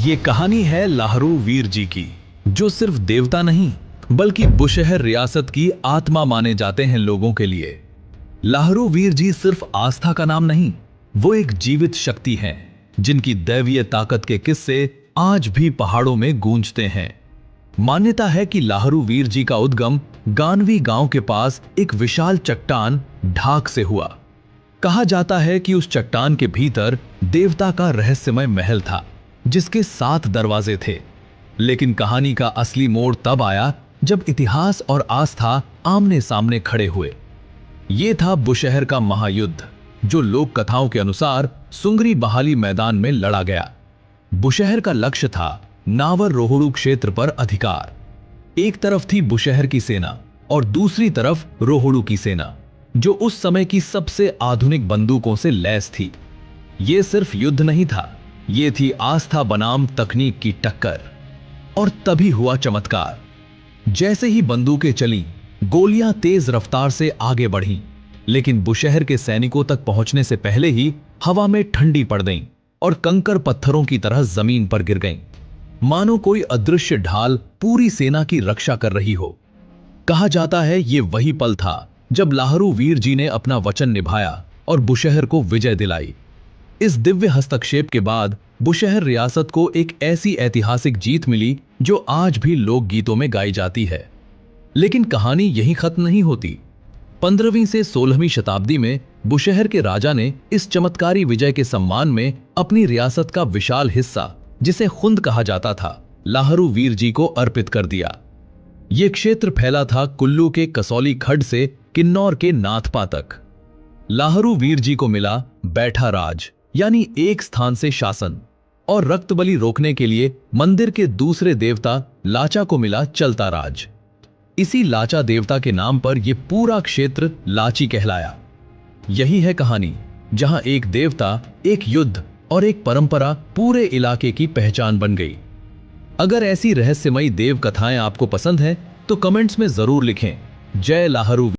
ये कहानी है लाहरू वीर जी की, जो सिर्फ देवता नहीं बल्कि बुशहर रियासत की आत्मा माने जाते हैं लोगों के लिए। लाहरू वीर जी सिर्फ आस्था का नाम नहीं, वो एक जीवित शक्ति है जिनकी दैवीय ताकत के किस्से आज भी पहाड़ों में गूंजते हैं। मान्यता है कि लाहरू वीर जी का उद्गम गानवी गांव के पास एक विशाल चट्टान ढाक से हुआ। कहा जाता है कि उस चट्टान के भीतर देवता का रहस्यमय महल था जिसके 7 दरवाजे थे। लेकिन कहानी का असली मोड़ तब आया जब इतिहास और आस्था आमने सामने खड़े हुए। यह था बुशहर का महायुद्ध, जो लोक कथाओं के अनुसार सुंगरी बहाली मैदान में लड़ा गया। बुशहर का लक्ष्य था नावर रोहड़ू क्षेत्र पर अधिकार। एक तरफ थी बुशहर की सेना और दूसरी तरफ रोहड़ू की सेना, जो उस समय की सबसे आधुनिक बंदूकों से लैस थी। यह सिर्फ युद्ध नहीं था, यह थी आस्था बनाम तकनीक की टक्कर। और तभी हुआ चमत्कार। जैसे ही बंदूकें चलीं, गोलियां तेज रफ्तार से आगे बढ़ीं, लेकिन बुशहर के सैनिकों तक पहुंचने से पहले ही हवा में ठंडी पड़ गईं और कंकर पत्थरों की तरह जमीन पर गिर गईं, मानो कोई अदृश्य ढाल पूरी सेना की रक्षा कर रही हो। कहा जाता है यह वही पल था जब लाहरू वीर जी ने अपना वचन निभाया और बुशहर को विजय दिलाई। इस दिव्य हस्तक्षेप के बाद बुशहर रियासत को एक ऐसी ऐतिहासिक जीत मिली जो आज भी लोक गीतों में गाई जाती है। लेकिन कहानी यहीं खत्म नहीं होती। 15वीं से 16वीं शताब्दी में बुशहर के राजा ने इस चमत्कारी विजय के सम्मान में अपनी रियासत का विशाल हिस्सा, जिसे खुंद कहा जाता था, लाहरू वीर जी को अर्पित कर दिया। यह क्षेत्र फैला था कुल्लू के कसौली खड्ड से किन्नौर के नाथपा तक। लाहरू वीर जी को मिला बैठा राज, यानी एक स्थान से शासन, और रक्तबलि रोकने के लिए मंदिर के दूसरे देवता लाचा को मिला चलता राज। इसी लाचा देवता के नाम पर यह पूरा क्षेत्र लाची कहलाया। यही है कहानी, जहां एक देवता, एक युद्ध और एक परंपरा पूरे इलाके की पहचान बन गई। अगर ऐसी रहस्यमयी देव कथाएं आपको पसंद हैं तो कमेंट्स में जरूर लिखें। जय लाहरू।